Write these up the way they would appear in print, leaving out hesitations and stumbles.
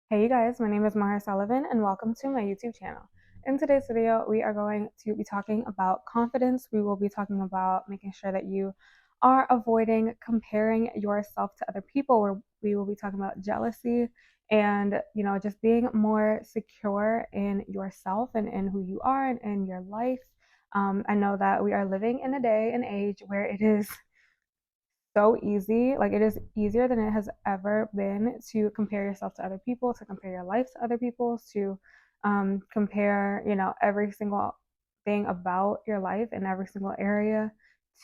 Hey you guys, my name is Mara Sullivan and welcome to my YouTube channel. In today's video, we are going to be talking about confidence. We will be talking about making sure that you are avoiding comparing yourself to other people, where we will be talking about jealousy and, just being more secure in yourself and in who you are and in your life. I know that we are living in a day and age where it is so easy. Like, it is easier than it has ever been to compare yourself to other people, to compare your life to other people's, to compare, every single thing about your life in every single area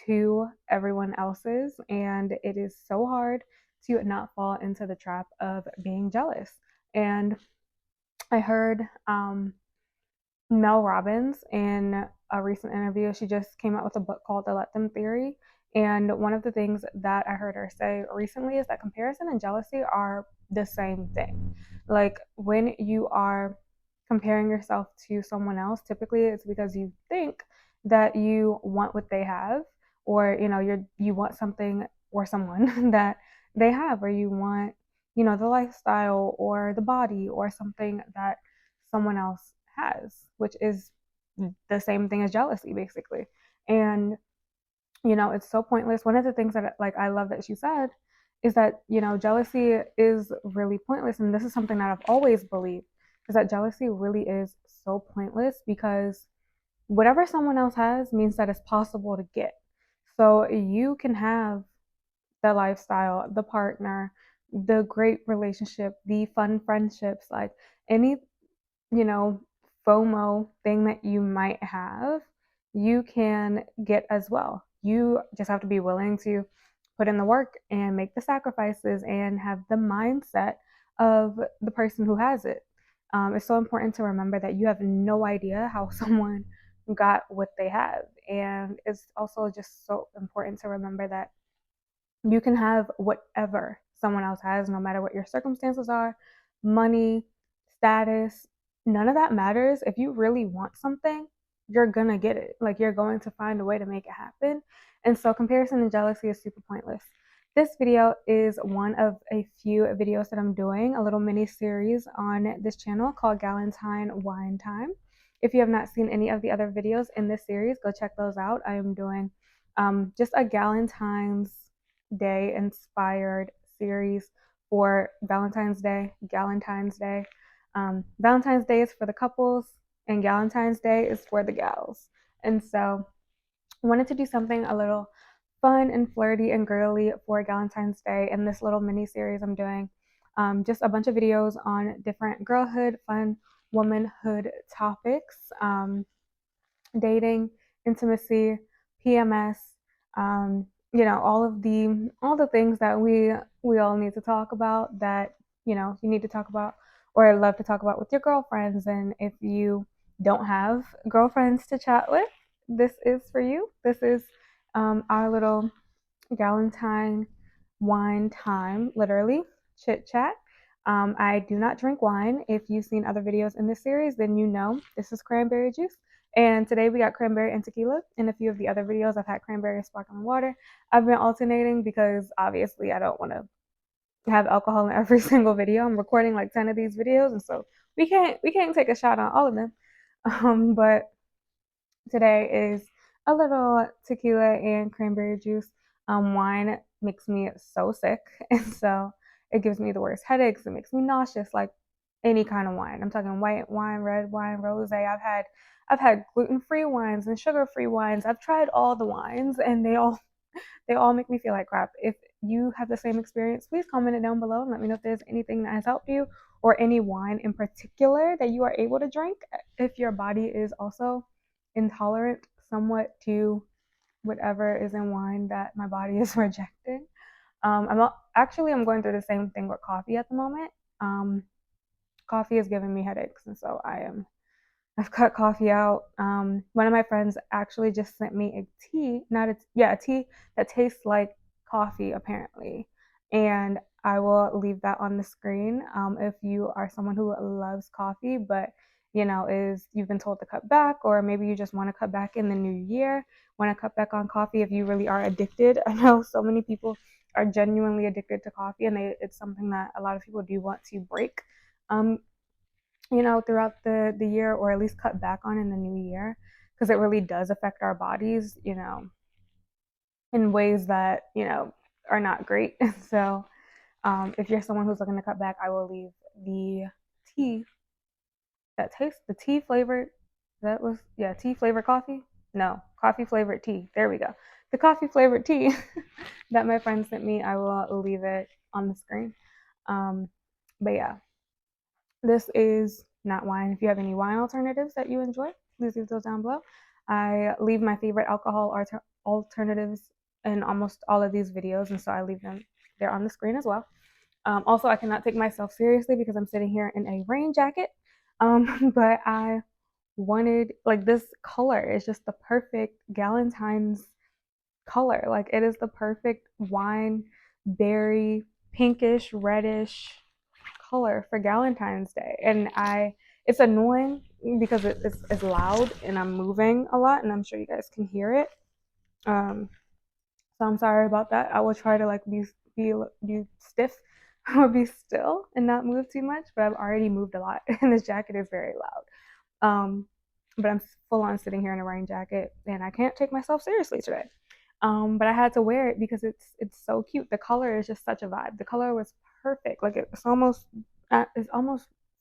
to everyone else's. And it is so hard to not fall into the trap of being jealous. And I heard Mel Robbins in a recent interview. She just came out with a book called The Let Them Theory. And one of the things that I heard her say recently is that comparison and jealousy are the same thing. Like, when you are comparing yourself to someone else, typically it's because you think that you want what they have, or you want something or someone that they have, or you want, the lifestyle or the body or something that someone else has, which is the same thing as jealousy, basically. And it's so pointless. One of the things that I love that she said is that jealousy is really pointless, and this is something that I've always believed, is that jealousy really is so pointless because whatever someone else has means that it's possible to get. So you can have the lifestyle, the partner, the great relationship, the fun friendships, like any you know, FOMO thing that you might have, you can get as well. You just have to be willing to put in the work and make the sacrifices and have the mindset of the person who has it. It's so important to remember that you have no idea how someone got what they have. And it's also just so important to remember that you can have whatever someone else has, no matter what your circumstances are, money, status, none of that matters. If you really want something, you're gonna get it. Like, you're going to find a way to make it happen. And so comparison and jealousy is super pointless. This video is one of a few videos that I'm doing, a little mini series on this channel called Galentine Wine Time. If you have not seen any of the other videos in this series, go check those out. I am doing just a Galentine's Day inspired series for Valentine's Day, Galentine's Day. Valentine's Day is for the couples, and Galentine's Day is for the gals. And so I wanted to do something a little fun and flirty and girly for Galentine's Day in this little mini series I'm doing. Just a bunch of videos on different girlhood, fun, womanhood topics, dating, intimacy, PMS, all the things that we all need to talk about, that you need to talk about or love to talk about with your girlfriends. And if you don't have girlfriends to chat with, this is for you. This is our little Galentine wine time, literally chit chat. I do not drink wine. If you've seen other videos in this series, then you know this is cranberry juice. And today we got cranberry and tequila. In a few of the other videos, I've had cranberry and sparkling water. I've been alternating because obviously I don't want to have alcohol in every single video. I'm recording like 10 of these videos, and so we can't take a shot on all of them. But today is a little tequila and cranberry juice. Wine makes me so sick, and so it gives me the worst headaches. It makes me nauseous, like any kind of wine. I'm talking white wine, red wine, rosé. I've had gluten-free wines and sugar-free wines. I've tried all the wines, and they all make me feel like crap. If you have the same experience, please comment it down below and let me know if there's anything that has helped you, or any wine in particular that you are able to drink if your body is also intolerant somewhat to whatever is in wine that my body is rejecting. I'm going through the same thing with coffee at the moment. Coffee is giving me headaches, and so I've cut coffee out. One of my friends actually just sent me a tea, not a yeah, a tea that tastes like coffee apparently, and I will leave that on the screen. If you are someone who loves coffee, but is you've been told to cut back, or maybe you just want to cut back in the new year, want to cut back on coffee if you really are addicted. I know so many people are genuinely addicted to coffee, and it's something that a lot of people do want to break. throughout the year, or at least cut back on in the new year, because it really does affect our bodies, in ways that, are not great. So if you're someone who's looking to cut back, I will leave the tea that tastes the tea flavored, that was, yeah, tea flavored coffee. No, coffee flavored tea. There we go. The coffee flavored tea that my friend sent me, I will leave it on the screen. Um, but yeah, this is not wine. If you have any wine alternatives that you enjoy, please leave those down below. I leave my favorite alcohol alternatives in almost all of these videos, and so I leave them there on the screen as well. Also, I cannot take myself seriously because I'm sitting here in a rain jacket. But I wanted, like, this color is just the perfect galentine's color. Like, it is the perfect wine, berry, pinkish, reddish color for Galentine's Day. And it's annoying because it's loud and I'm moving a lot, and I'm sure you guys can hear it. Um, so I'm sorry about that. I will try to like be stiff or be still and not move too much, but I've already moved a lot and this jacket is very loud. But I'm full on sitting here in a rain jacket and I can't take myself seriously today. But I had to wear it because it's so cute. The color is just such a vibe. The color was perfect. Like it's almost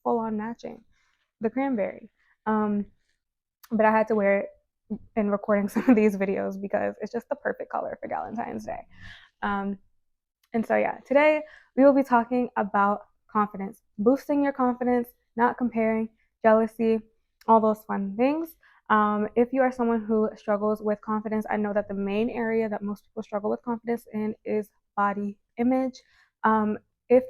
full on matching the cranberry. Um, but I had to wear it in recording some of these videos because it's just the perfect color for Valentine's Day. Um, and so, yeah, today we will be talking about confidence, boosting your confidence, not comparing, jealousy, all those fun things. If you are someone who struggles with confidence, I know that the main area that most people struggle with confidence in is body image. Um, if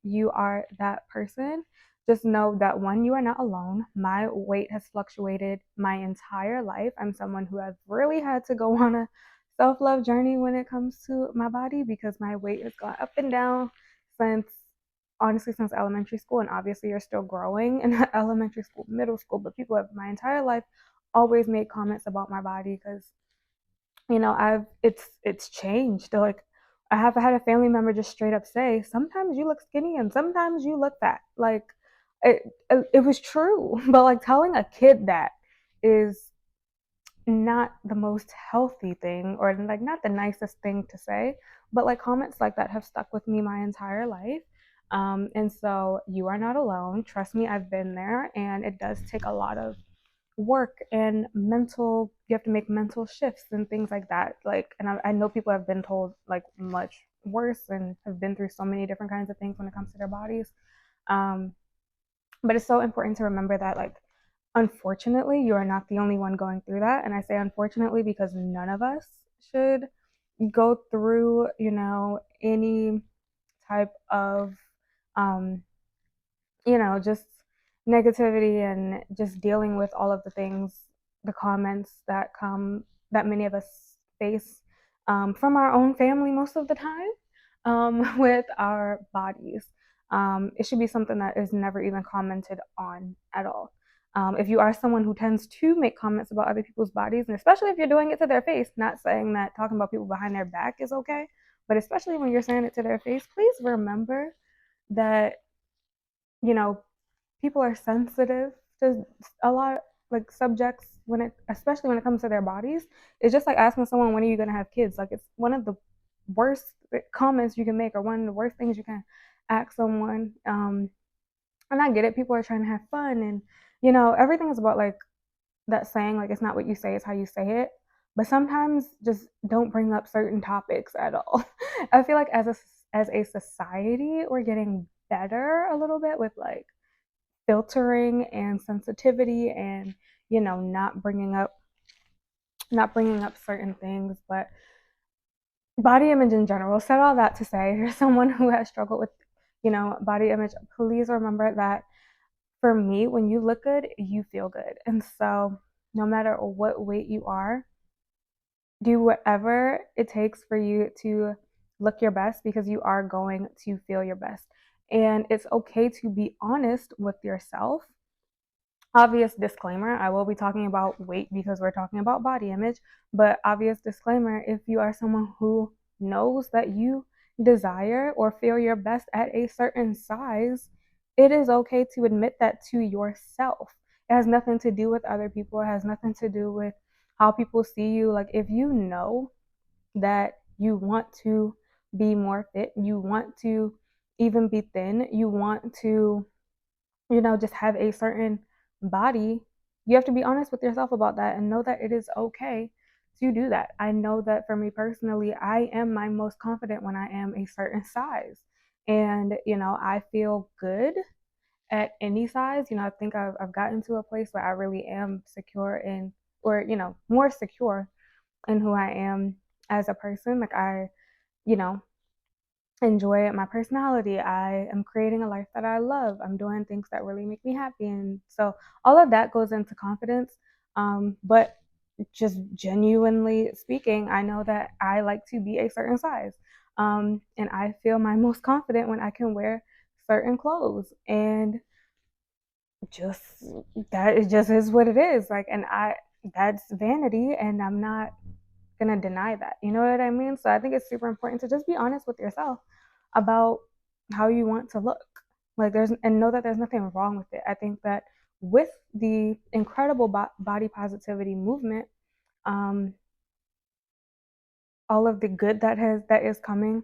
you are that person, just know that one, you are not alone. My weight has fluctuated my entire life. I'm someone who has really had to go on a self-love journey when it comes to my body because my weight has gone up and down since honestly since elementary school, and obviously you're still growing in elementary school, middle school, but people have my entire life always made comments about my body because I've it's changed. They're like, I have had a family member just straight up say, sometimes you look skinny and sometimes you look fat. Like it was true, but like telling a kid that is not the most healthy thing, or like not the nicest thing to say, but like comments like that have stuck with me my entire life. And so you are not alone. Trust me, I've been there, and it does take a lot of work and you have to make mental shifts and things like that. Like, and I know people have been told like much worse and have been through so many different kinds of things when it comes to their bodies. Um, but it's so important to remember that, like, unfortunately, you are not the only one going through that. And I say unfortunately because none of us should go through, any type of, um, just negativity and just dealing with all of the things, the comments that many of us face from our own family most of the time with our bodies. It should be something that is never even commented on at all. If you are someone who tends to make comments about other people's bodies, and especially if you're doing it to their face, not saying that talking about people behind their back is okay, but especially when you're saying it to their face, please remember that, you know, people are sensitive to a lot, like, subjects especially when it comes to their bodies. It's just like asking someone, when are you going to have kids? Like, it's one of the worst comments you can make, or one of the worst things you can ask someone. And I get it, people are trying to have fun, and everything is about, like, that saying, like, it's not what you say, it's how you say it. But sometimes just don't bring up certain topics at all. I feel like as a society, we're getting better a little bit with, like, filtering and sensitivity, and not bringing up certain things. But body image in general, said all that to say, if you're someone who has struggled with body image, please remember that for me, when you look good, you feel good. And so no matter what weight you are, do whatever it takes for you to look your best, because you are going to feel your best. And it's okay to be honest with yourself. Obvious disclaimer, I will be talking about weight because we're talking about body image, but obvious disclaimer, if you are someone who knows that you desire or feel your best at a certain size, it is okay to admit that to yourself. It has nothing to do with other people. It has nothing to do with how people see you. Like, if you know that you want to be more fit, you want to even be thin, you want to, just have a certain body, you have to be honest with yourself about that and know that it is okay to do that. I know that for me personally, I am my most confident when I am a certain size. And, I feel good at any size. I think I've gotten to a place where I really am secure in, or, more secure in who I am as a person. Like, I, you know, enjoy my personality. I am creating a life that I love. I'm doing things that really make me happy. And so all of that goes into confidence. But just genuinely speaking, I know that I like to be a certain size. And I feel my most confident when I can wear certain clothes. And just that it just is what it is. Like, and that's vanity, and I'm not gonna deny that. You know what I mean? So I think it's super important to just be honest with yourself about how you want to look. Like, and know that there's nothing wrong with it. I think that with the incredible body positivity movement, um, all of the good that is coming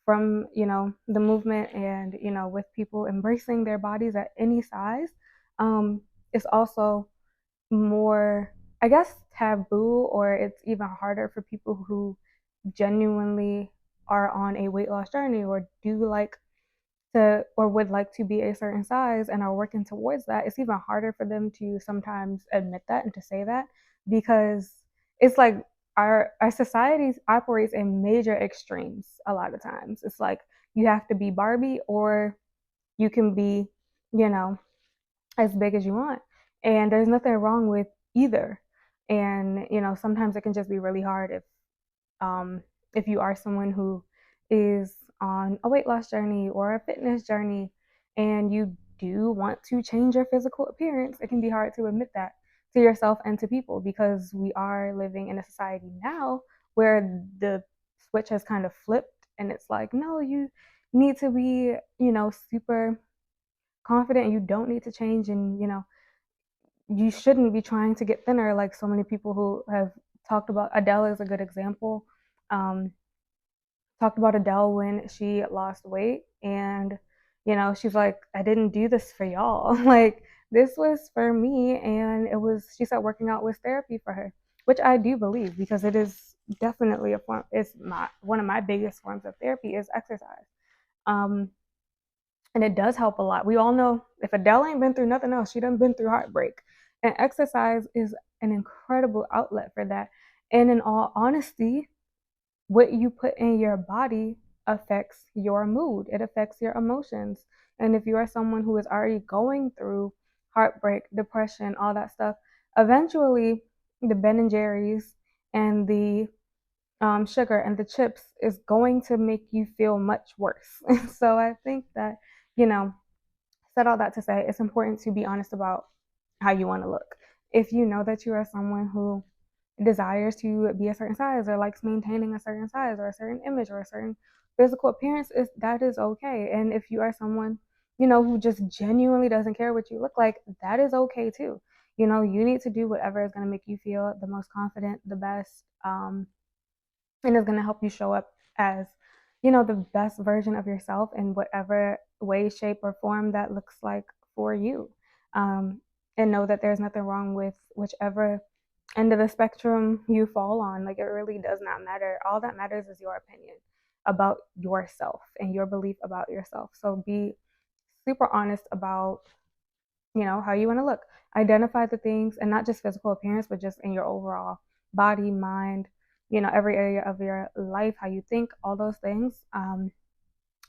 from, the movement, and, with people embracing their bodies at any size, um, is also more, I guess, taboo, or it's even harder for people who genuinely are on a weight loss journey, or do like to, or would like to be a certain size and are working towards that. It's even harder for them to sometimes admit that and to say that, because it's like our society operates in major extremes a lot of times. It's like you have to be Barbie, or you can be, you know, as big as you want. And there's nothing wrong with either. And, sometimes it can just be really hard um, if you are someone who is on a weight loss journey or a fitness journey, and you do want to change your physical appearance. It can be hard to admit that to yourself and to people, because we are living in a society now where the switch has kind of flipped, and it's like, no, you need to be, super confident. You don't need to change, and, you shouldn't be trying to get thinner, like so many people who have talked about. Adele is a good example. Um, Talked about Adele when she lost weight, and, she's like, I didn't do this for y'all. Like, this was for me. And she said working out was therapy for her, which I do believe, because it is definitely a form. It's my one of my biggest forms of therapy is exercise. Um, and it does help a lot. We all know if Adele ain't been through nothing else, she done been through heartbreak. And exercise is an incredible outlet for that. And in all honesty, what you put in your body affects your mood, it affects your emotions. And if you are someone who is already going through heartbreak, depression, all that stuff, eventually the Ben and Jerry's and the sugar and the chips is going to make you feel much worse. So I think that, you know, said all that to say it's important to be honest about how you want to look. If you know that you are someone who desires to be a certain size, or likes maintaining a certain size or a certain image or a certain physical appearance, that is okay. And if you are someone, who just genuinely doesn't care what you look like, that is okay too. You need to do whatever is going to make you feel the most confident, the best, and is going to help you show up as, the best version of yourself in whatever way, shape, or form that looks like for you. um, and know that there's nothing wrong with whichever end of the spectrum you fall on. Like, it really does not matter. All that matters is your opinion about yourself and your belief about yourself. So be super honest about, how you want to look. Identify the things, and not just physical appearance, but just in your overall body, mind, every area of your life, how you think, all those things.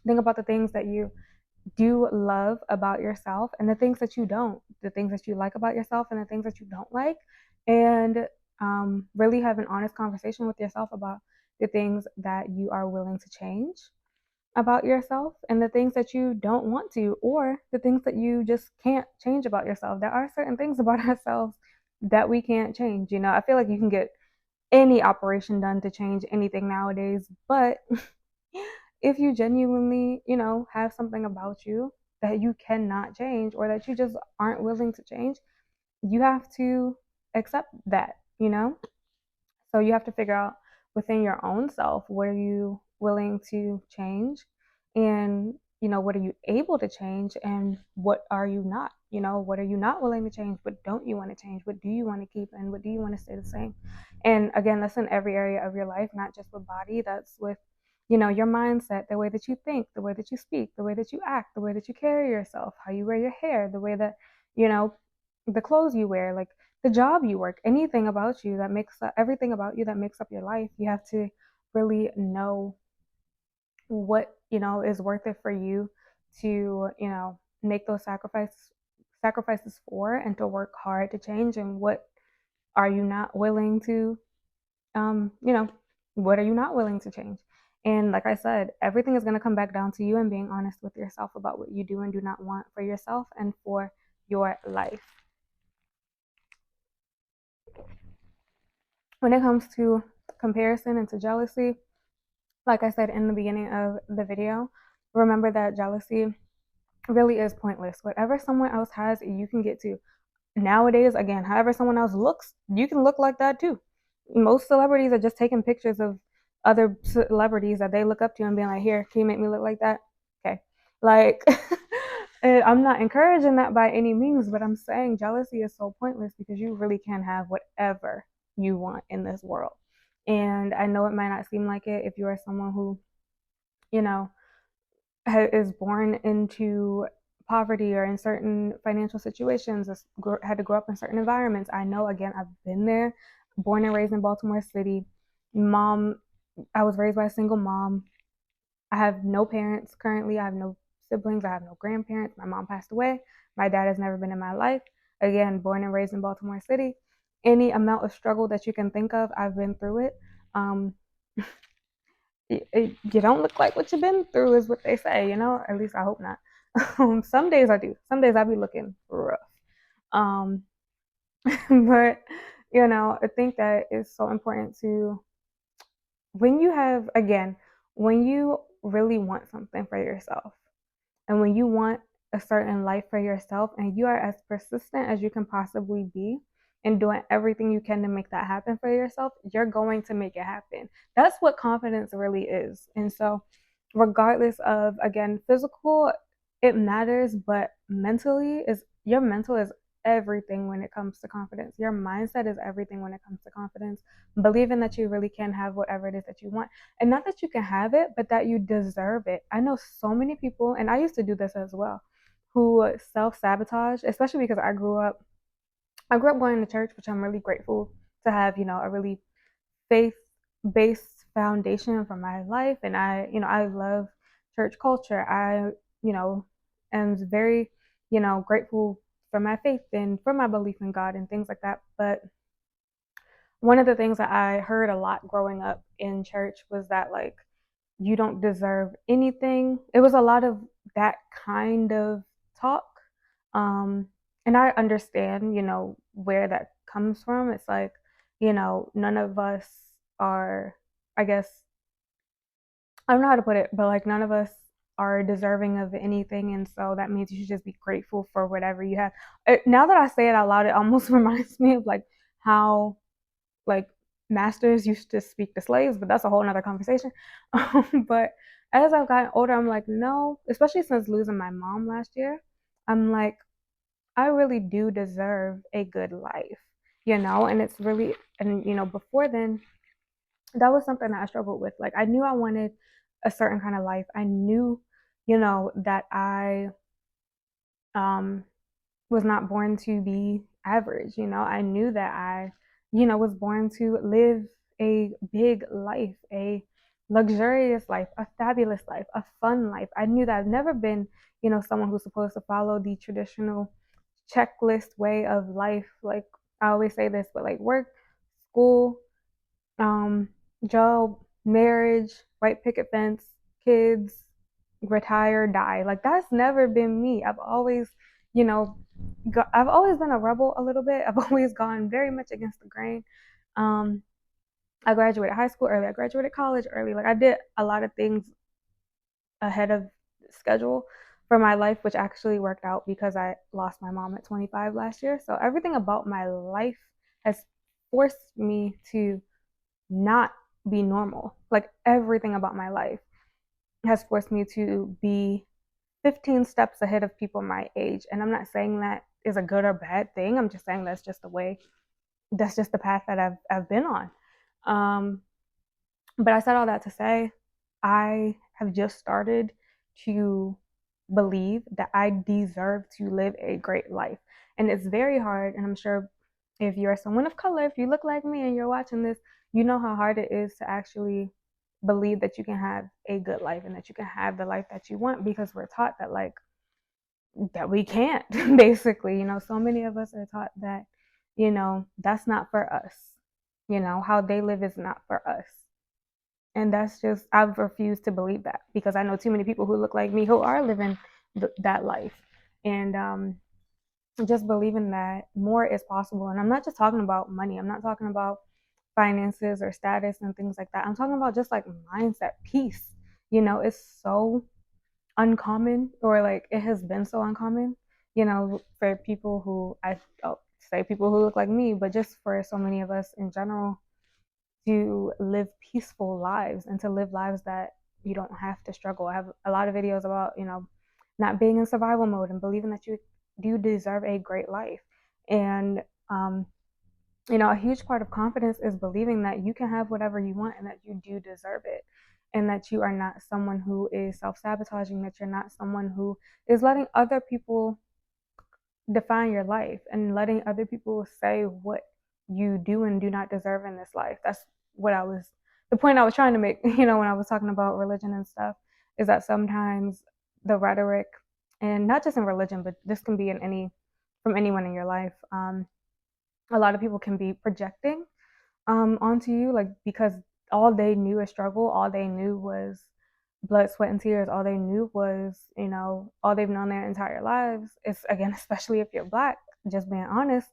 Think about the things that you do love about yourself, and the things that you don't, the things that you like about yourself and the things that you don't like. And really have an honest conversation with yourself about the things that you are willing to change about yourself, and the things that you don't want to, or the things that you just can't change about yourself. There are certain things about ourselves that we can't change. I feel like you can get any operation done to change anything nowadays, but if you genuinely, have something about you that you cannot change or that you just aren't willing to change, you have to accept that, you know? So you have to figure out within your own self, what are you willing to change? And, what are you able to change? And what are you not? What are you not willing to change? What don't you want to change? What do you want to keep? And what do you want to stay the same? And again, that's in every area of your life, not just with body. That's with, your mindset, the way that you think, the way that you speak, the way that you act, the way that you carry yourself, how you wear your hair, the way that, you know, the clothes you wear, like the job you work, anything about you that makes up everything about you that makes up your life. You have to really know what, is worth it for you to, make those sacrifices for, and to work hard to change, and what are you not willing to, um, you know, what are you not willing to change? And like I said, everything is going to come back down to you and being honest with yourself about what you do and do not want for yourself and for your life. When it comes to comparison and to jealousy, like I said in the beginning of the video, remember that jealousy really is pointless. Whatever someone else has, you can get to. Nowadays, again, however someone else looks, you can look like that too. Most celebrities are just taking pictures of other celebrities that they look up to and being like, here, can you make me look like that? Okay. Like, I'm not encouraging that by any means, but I'm saying jealousy is so pointless because you really can have whatever you want in this world. And I know it might not seem like it if you are someone who, you know, is born into poverty or in certain financial situations, had to grow up in certain environments. I know, again, I've been there, born and raised in Baltimore City. Mom, I was raised by a single mom. I have no parents currently. I have no siblings. I have no grandparents. My mom passed away. My dad has never been in my life. Again, born and raised in Baltimore City. Any amount of struggle that you can think of, I've been through it. Um, you don't look like what you've been through, is what they say, At least I hope not. Some days I do. Some days I be looking rough. Um, but, I think that it's so important to, when you have, again, when you really want something for yourself, and when you want a certain life for yourself and you are as persistent as you can possibly be and doing everything you can to make that happen for yourself, you're going to make it happen. That's what confidence really is. And so, regardless of, again, physical, it matters, but mentally, is your mental is everything when it comes to confidence. Your mindset is everything when it comes to confidence. Believing that you really can have whatever it is that you want. And not that you can have it, but that you deserve it. I know so many people, and I used to do this as well, who self-sabotage, especially because I grew up going to church, which I'm really grateful to have, a really faith-based foundation for my life. And I love church culture. I, you know, am very, grateful for my faith and for my belief in God and things like that. But one of the things that I heard a lot growing up in church was that, like, you don't deserve anything. It was a lot of that kind of talk. Um, and I understand, where that comes from. It's like, none of us are, I guess, I don't know how to put it, but like none of us are deserving of anything. And so that means you should just be grateful for whatever you have. Now that I say it out loud, it almost reminds me of like how, like, masters used to speak to slaves, but that's a whole nother conversation. But as I've gotten older, I'm like, no, especially since losing my mom last year, I'm like, I really do deserve a good life, and it's really, and before then, that was something that I struggled with. Like, I knew I wanted a certain kind of life. I knew, that I um was not born to be average. I knew that I, was born to live a big life, a luxurious life, a fabulous life, a fun life. I knew that I've never been, someone who's supposed to follow the traditional checklist way of life. Like, I always say this, but like work, school, um, job, marriage, white picket fence, kids, retire, die. Like, that's never been me. I've always, you know, I've always been a rebel a little bit. I've always gone very much against the grain. Um, I graduated high school early. I graduated college early. Like, I did a lot of things ahead of schedule for my life, which actually worked out because I lost my mom at 25 last year. So everything about my life has forced me to not be normal. Like everything about my life has forced me to be 15 steps ahead of people my age. And I'm not saying that is a good or bad thing. I'm just saying that's just the way, that's just the path that I've been on. Um, but I said all that to say, I have just started to believe that I deserve to live a great life. And it's very hard. And I'm sure if you're someone of color, if you look like me and you're watching this, you know how hard it is to actually believe that you can have a good life and that you can have the life that you want, because we're taught that, like, that we can't, basically. So many of us are taught that, that's not for us. How they live is not for us. And that's just, I've refused to believe that, because I know too many people who look like me who are living that life. And just believing that more is possible. And I'm not just talking about money, I'm not talking about finances or status and things like that. I'm talking about just like mindset, peace. It's so uncommon, or like it has been so uncommon, for people who say people who look like me, but just for so many of us in general, to live peaceful lives and to live lives that you don't have to struggle. I have a lot of videos about, not being in survival mode and believing that you do deserve a great life. And, a huge part of confidence is believing that you can have whatever you want and that you do deserve it. And that you are not someone who is self sabotaging, that you're not someone who is letting other people define your life and letting other people say what you do and do not deserve in this life. That's the point I was trying to make, when I was talking about religion and stuff, is that sometimes the rhetoric, and not just in religion, but this can be from anyone in your life, a lot of people can be projecting onto you, like, because all they knew is struggle, all they knew was blood, sweat, and tears. All they knew was, all they've known their entire lives is, again, especially if you're Black, just being honest,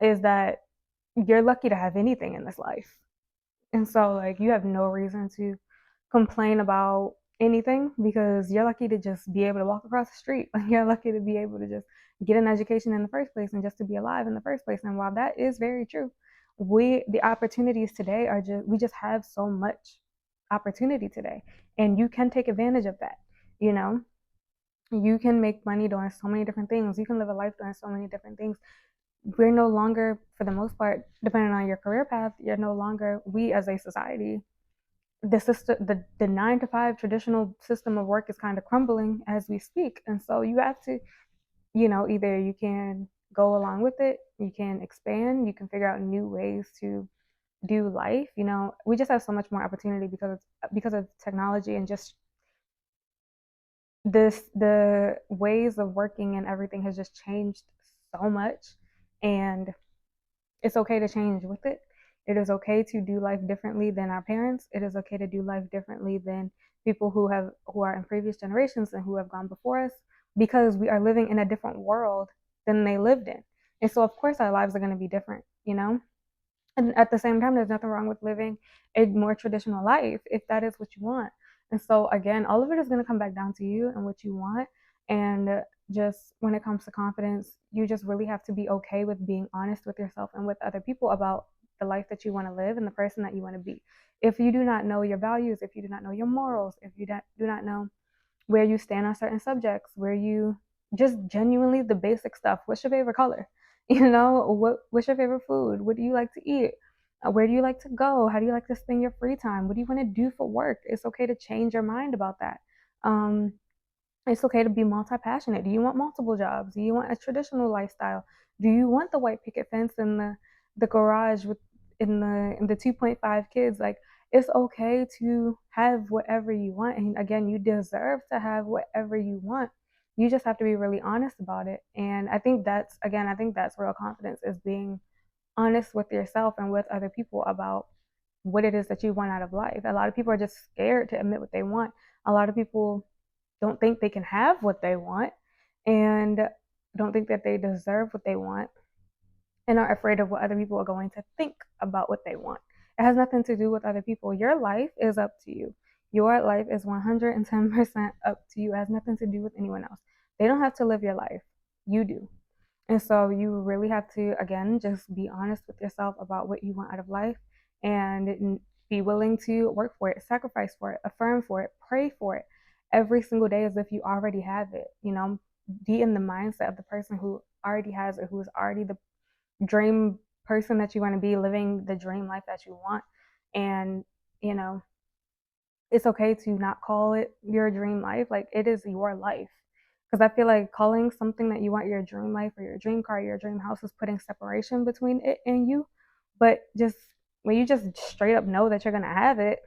is that you're lucky to have anything in this life. And so, like, you have no reason to complain about anything, because you're lucky to just be able to walk across the street. Like, you're lucky to be able to just get an education in the first place and just to be alive in the first place. And while that is very true, the opportunities today we just have so much opportunity today, and you can take advantage of that. You know, you can make money doing so many different things. You can live a life doing so many different things. We're no longer, for the most part, depending on your career path, we as a society, the system, the 9 to 5 traditional system of work is kind of crumbling as we speak. And so you have to, either you can go along with it, you can expand, you can figure out new ways to do life. We just have so much more opportunity because of technology, and just the ways of working and everything has just changed so much. And it's okay to change with it. It is okay to do life differently than our parents. It is okay to do life differently than people who are in previous generations and who have gone before us, because we are living in a different world than they lived in. And so of course our lives are going to be different. And at the same time, there's nothing wrong with living a more traditional life if that is what you want. And so again, all of it is going to come back down to you and what you want. And just when it comes to confidence, you just really have to be okay with being honest with yourself and with other people about the life that you want to live and the person that you want to be. If you do not know your values, if you do not know your morals, if you do not know where you stand on certain subjects, where you just genuinely the basic stuff. What's your favorite color? What's your favorite food? What do you like to eat? Where do you like to go? How do you like to spend your free time? What do you want to do for work? It's okay to change your mind about that. Um, it's okay to be multi-passionate. Do you want multiple jobs? Do you want a traditional lifestyle? Do you want the white picket fence in the garage with in the 2.5 kids? Like, it's okay to have whatever you want. And again, you deserve to have whatever you want. You just have to be really honest about it. And I think that's real confidence, is being honest with yourself and with other people about what it is that you want out of life. A lot of people are just scared to admit what they want. A lot of people don't think they can have what they want, and don't think that they deserve what they want, and are afraid of what other people are going to think about what they want. It has nothing to do with other people. Your life is up to you. Your life is 110% up to you. It has nothing to do with anyone else. They don't have to live your life. You do. And so you really have to, again, just be honest with yourself about what you want out of life and be willing to work for it, sacrifice for it, affirm for it, pray for it every single day as if you already have it. Be in the mindset of the person who already has it, who is already the dream person that you want to be, living the dream life that you want. And, you know, it's okay to not call it your dream life. Like, it is your life. Because I feel like calling something that you want your dream life or your dream car, your dream house is putting separation between it and you. But just when you just straight up know that you're going to have it,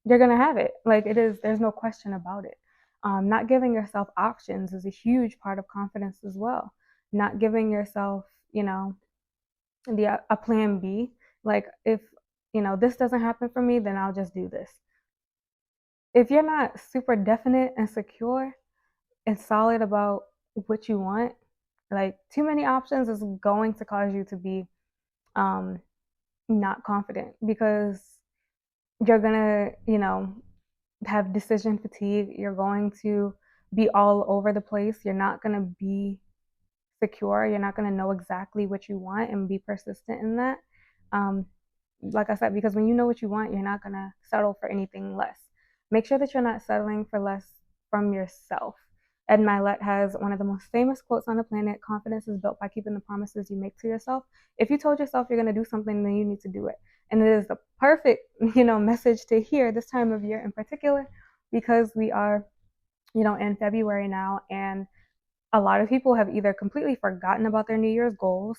you're going to have it. Like, it is, there's no question about it. Not giving yourself options is a huge part of confidence as well. Not giving yourself, a plan B. Like, if, this doesn't happen for me, then I'll just do this. If you're not super definite and secure and solid about what you want, like, too many options is going to cause you to be um, not confident, because you're gonna, have decision fatigue. You're going to be all over the place. You're not gonna be secure. You're not gonna know exactly what you want and be persistent in that. Um, like I said, because when you know what you want, you're not going to settle for anything less. Make sure that you're not settling for less from yourself. Ed Milet has one of the most famous quotes on the planet: confidence is built by keeping the promises you make to yourself. If you told yourself you're going to do something, then you need to do it. And it is the perfect, message to hear this time of year in particular, because we are, in February now, and a lot of people have either completely forgotten about their New Year's goals,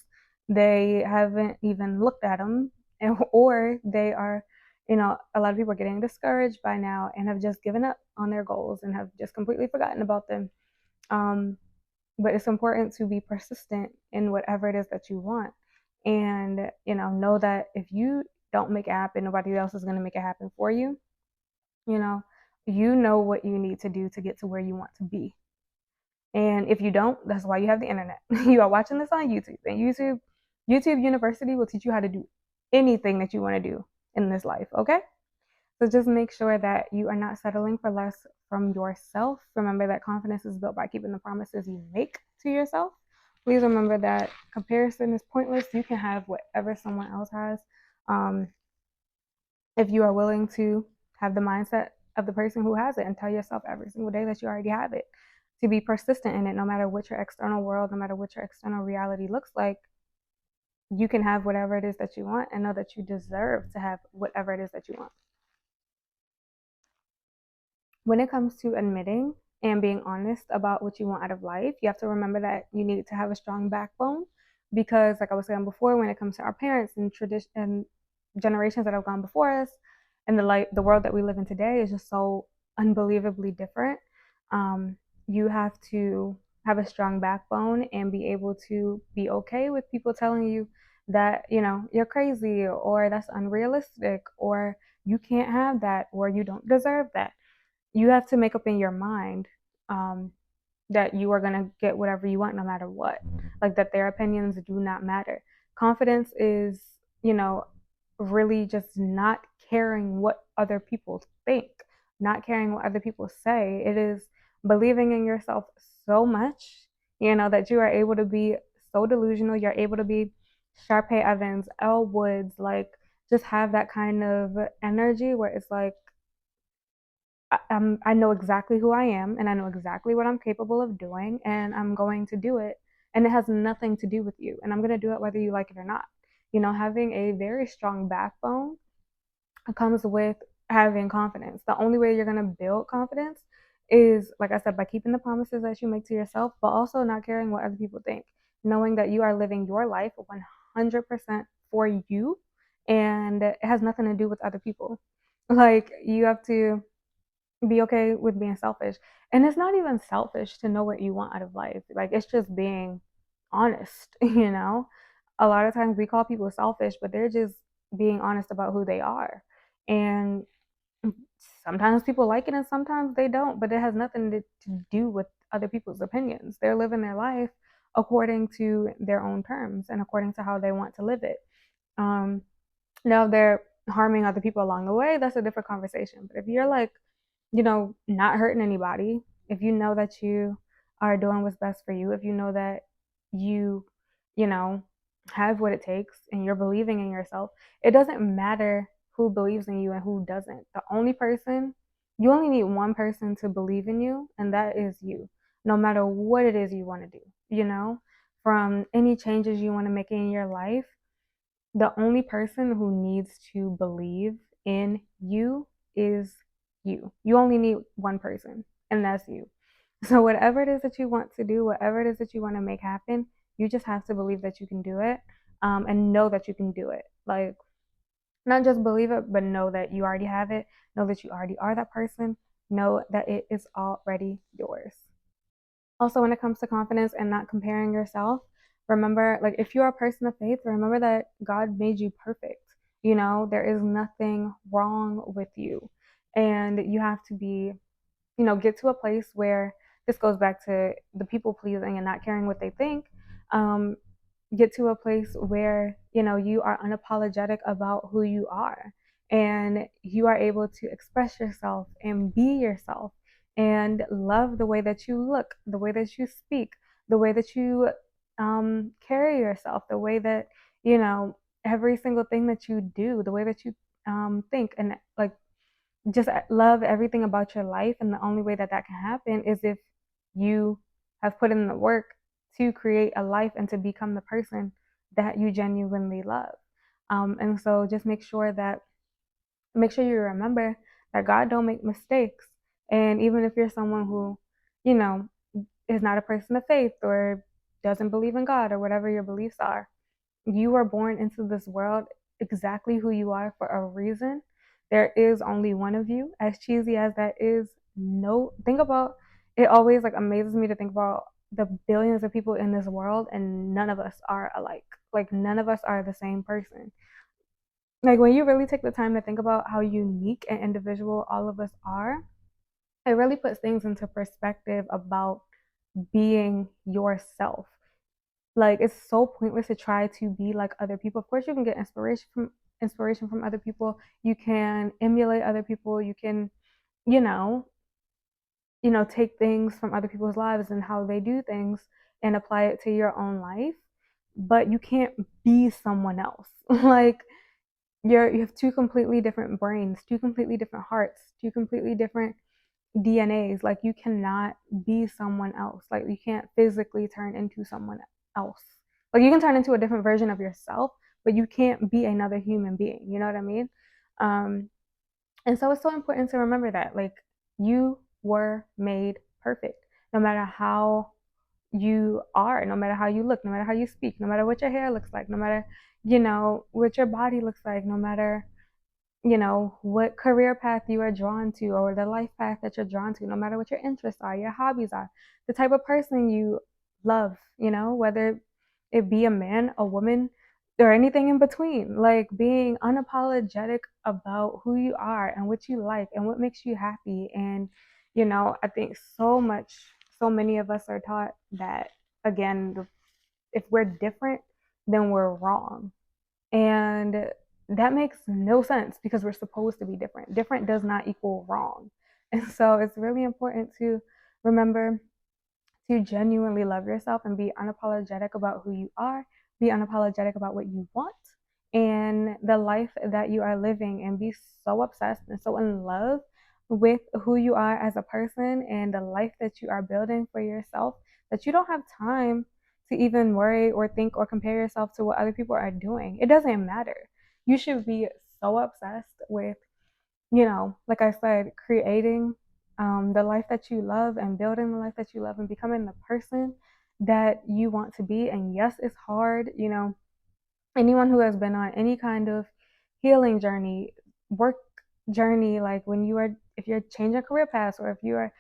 they haven't even looked at them, or they are, a lot of people are getting discouraged by now and have just given up on their goals and have just completely forgotten about them. Um, but it's important to be persistent in whatever it is that you want. And, know that if you don't make it happen, nobody else is going to make it happen for you. You know, you know what you need to do to get to where you want to be. And if you don't, that's why you have the internet. You are watching this on YouTube, and YouTube University will teach you how to do anything that you want to do in this life, okay? So just make sure that you are not settling for less from yourself. Remember that confidence is built by keeping the promises you make to yourself. Please remember that comparison is pointless. You can have whatever someone else has. Um, if you are willing to have the mindset of the person who has it and tell yourself every single day that you already have it, to be persistent in it, no matter what your external world, no matter what your external reality looks like, you can have whatever it is that you want, and know that you deserve to have whatever it is that you want. When it comes to admitting and being honest about what you want out of life, you have to remember that you need to have a strong backbone, because, like I was saying before, when it comes to our parents and tradition and generations that have gone before us, and the world that we live in today is just so unbelievably different. Um, you have to have a strong backbone and be able to be okay with people telling you that, you're crazy, or that's unrealistic, or you can't have that, or you don't deserve that. You have to make up in your mind um, that you are going to get whatever you want no matter what. Like, that their opinions do not matter. Confidence is, really just not caring what other people think, not caring what other people say. It is believing in yourself so much, that you are able to be so delusional. You're able to be Sharpay Evans, Elle Woods, like, just have that kind of energy where it's like, I know exactly who I am, and I know exactly what I'm capable of doing, and I'm going to do it. And it has nothing to do with you. And I'm going to do it whether you like it or not. Having a very strong backbone comes with having confidence. The only way you're going to build confidence is, like I said, by keeping the promises that you make to yourself, but also not caring what other people think. Knowing that you are living your life 100% for you, and it has nothing to do with other people. Like, you have to be okay with being selfish. And it's not even selfish to know what you want out of life. Like, it's just being honest, A lot of times we call people selfish, but they're just being honest about who they are. And sometimes people like it and sometimes they don't, but it has nothing to do with other people's opinions. They're living their life according to their own terms and according to how they want to live it. Um, Now, if they're harming other people along the way, that's a different conversation. But if you're like, not hurting anybody, if you know that you are doing what's best for you, if you know that you, you know, have what it takes and you're believing in yourself, it doesn't matter who believes in you and who doesn't. The only person, you only need one person to believe in you, and that is you, no matter what it is you want to do, from any changes you want to make in your life. The only person who needs to believe in you is you. You only need one person, and that's you. So, whatever it is that you want to do, whatever it is that you want to make happen, you just have to believe that you can do it, and know that you can do it. Like, not just believe it, but know that you already have it, know that you already are that person, know that it is already yours. Also, when it comes to confidence and not comparing yourself, remember, like, if you're a person of faith, remember that God made you perfect. There is nothing wrong with you. And you have to be, get to a place where this goes back to the people pleasing and not caring what they think. Um, get to a place where you are unapologetic about who you are, and you are able to express yourself and be yourself and love the way that you look, the way that you speak, the way that you carry yourself, the way that every single thing that you do, the way that you think, and like just love everything about your life. And the only way that that can happen is if you have put in the work to create a life and to become the person that you genuinely love. And so just make sure you remember that God don't make mistakes. And even if you're someone who, you know, is not a person of faith or doesn't believe in God or whatever your beliefs are, you were born into this world exactly who you are for a reason. There is only one of you. As cheesy as that is, no, think about it. Always like amazes me to think about the billions of people in this world, and none of us are alike. Like, none of us are the same person. Like, when you really take the time to think about how unique and individual all of us are, it really puts things into perspective about being yourself. Like, it's so pointless to try to be like other people. Of course, you can get inspiration from other people. You can emulate other people. You can, you know, take things from other people's lives and how they do things and apply it to your own life. But you can't be someone else. Like, you have two completely different brains, two completely different hearts, two completely different DNAs. Like, you cannot be someone else. Like, you can't physically turn into someone else. Like, you can turn into a different version of yourself, but you can't be another human being. You know what I mean? Um, and so it's so important to remember that, like, you were made perfect, no matter how you are, no matter how you look, no matter how you speak, no matter what your hair looks like, no matter, what your body looks like, no matter what career path you are drawn to, or the life path that you're drawn to, no matter what your interests are, your hobbies are, the type of person you love, whether it be a man, a woman, or anything in between. Like, being unapologetic about who you are and what you like and what makes you happy. And, I think so many of us are taught that, again, if we're different, then we're wrong. And that makes no sense, because we're supposed to be different. Different does not equal wrong. And so it's really important to remember to genuinely love yourself and be unapologetic about who you are, be unapologetic about what you want and the life that you are living, and be so obsessed and so in love with who you are as a person and the life that you are building for yourself, that you don't have time to even worry or think or compare yourself to what other people are doing. It doesn't matter. You should be so obsessed with, like I said, creating the life that you love and building the life that you love and becoming the person that you want to be. And yes, it's hard. Anyone who has been on any kind of healing journey, work journey, like if you're changing career paths, or if you are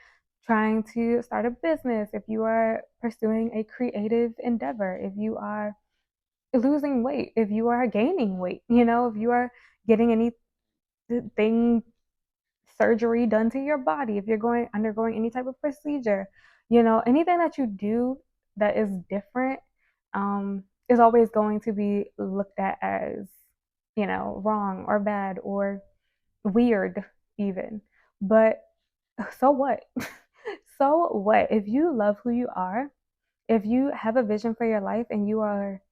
trying to start a business, if you are pursuing a creative endeavor, if you are losing weight, if you are gaining weight, if you are getting anything, surgery done to your body, if you're undergoing any type of procedure, anything that you do that is different, is always going to be looked at as, wrong or bad or weird even. But so what? So what? If you love who you are, if you have a vision for your life and you are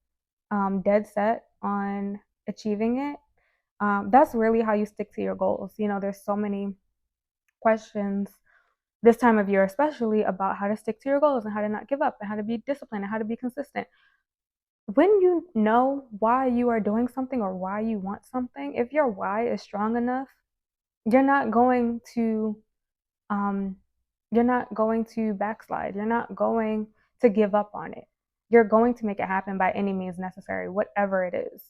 dead set on achieving it, that's really how you stick to your goals. There's so many questions this time of year, especially about how to stick to your goals and how to not give up and how to be disciplined and how to be consistent. When you know why you are doing something or why you want something, if your why is strong enough, you're not going to um, you're not going to backslide. You're not going to give up on it. You're going to make it happen by any means necessary, whatever it is.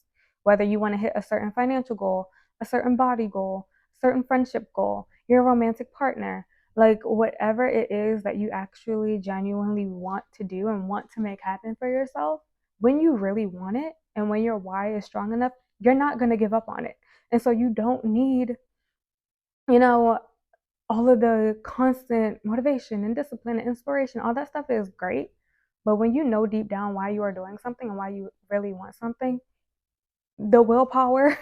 Whether you want to hit a certain financial goal, a certain body goal, certain friendship goal, your romantic partner, like whatever it is that you actually genuinely want to do and want to make happen for yourself, when you really want it and when your why is strong enough, you're not going to give up on it. And so you don't need, you know, all of the constant motivation and discipline and inspiration, all that stuff is great. But when you know deep down why you are doing something and why you really want something, the willpower,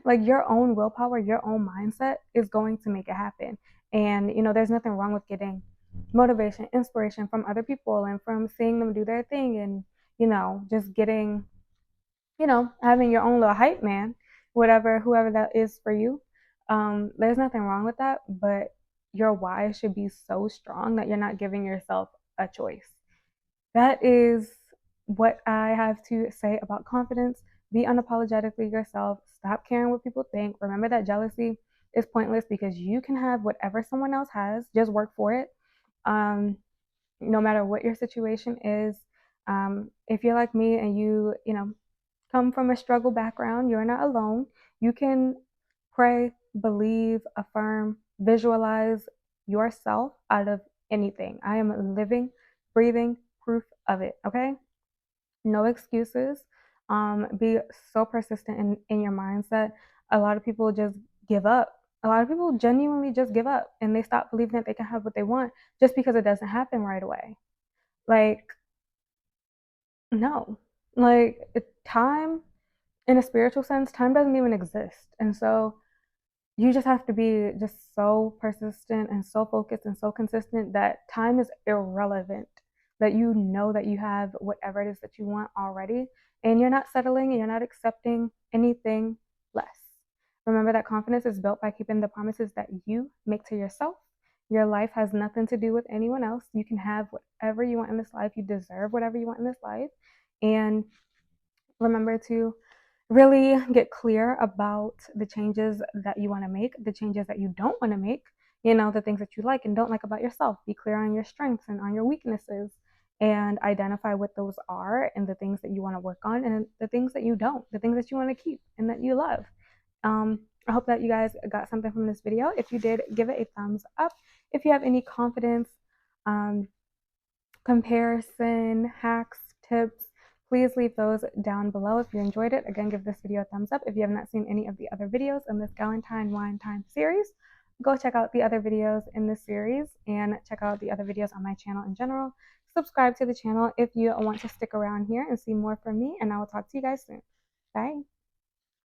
like your own willpower, your own mindset is going to make it happen. And, there's nothing wrong with getting motivation, inspiration from other people and from seeing them do their thing and, just getting having your own little hype man, whatever, whoever that is for you. There's nothing wrong with that, but your why should be so strong that you're not giving yourself a choice. That is what I have to say about confidence. Be unapologetically yourself. Stop caring what people think. Remember that jealousy is pointless because you can have whatever someone else has. Just work for it. No matter what your situation is. If you're like me and you come from a struggle background, you're not alone. You can pray, believe, affirm, visualize yourself out of anything. I am a living, breathing proof of it. Okay? No excuses. Be so persistent in your mindset. A lot of people just give up. A lot of people genuinely just give up and they stop believing that they can have what they want just because it doesn't happen right away. Like, no. Like, time in a spiritual sense, time doesn't even exist. And so you just have to be just so persistent and so focused and so consistent that time is irrelevant. That you know that you have whatever it is that you want already, and you're not settling and you're not accepting anything less. Remember that confidence is built by keeping the promises that you make to yourself. Your life has nothing to do with anyone else. You can have whatever you want in this life. You deserve whatever you want in this life. And remember to really get clear about the changes that you want to make, the changes that you don't want to make, the things that you like and don't like about yourself. Be clear on your strengths and on your weaknesses and identify what those are and the things that you want to work on and the things that you don't, the things that you want to keep and that you love. I hope that you guys got something from this video. If you did, give it a thumbs up. If you have any confidence, comparison, hacks, tips, please leave those down below. If you enjoyed it, again, give this video a thumbs up. If you have not seen any of the other videos in this Galentine Wine Time series, go check out the other videos in this series and check out the other videos on my channel in general. Subscribe to the channel if you want to stick around here and see more from me, and I will talk to you guys soon. Bye.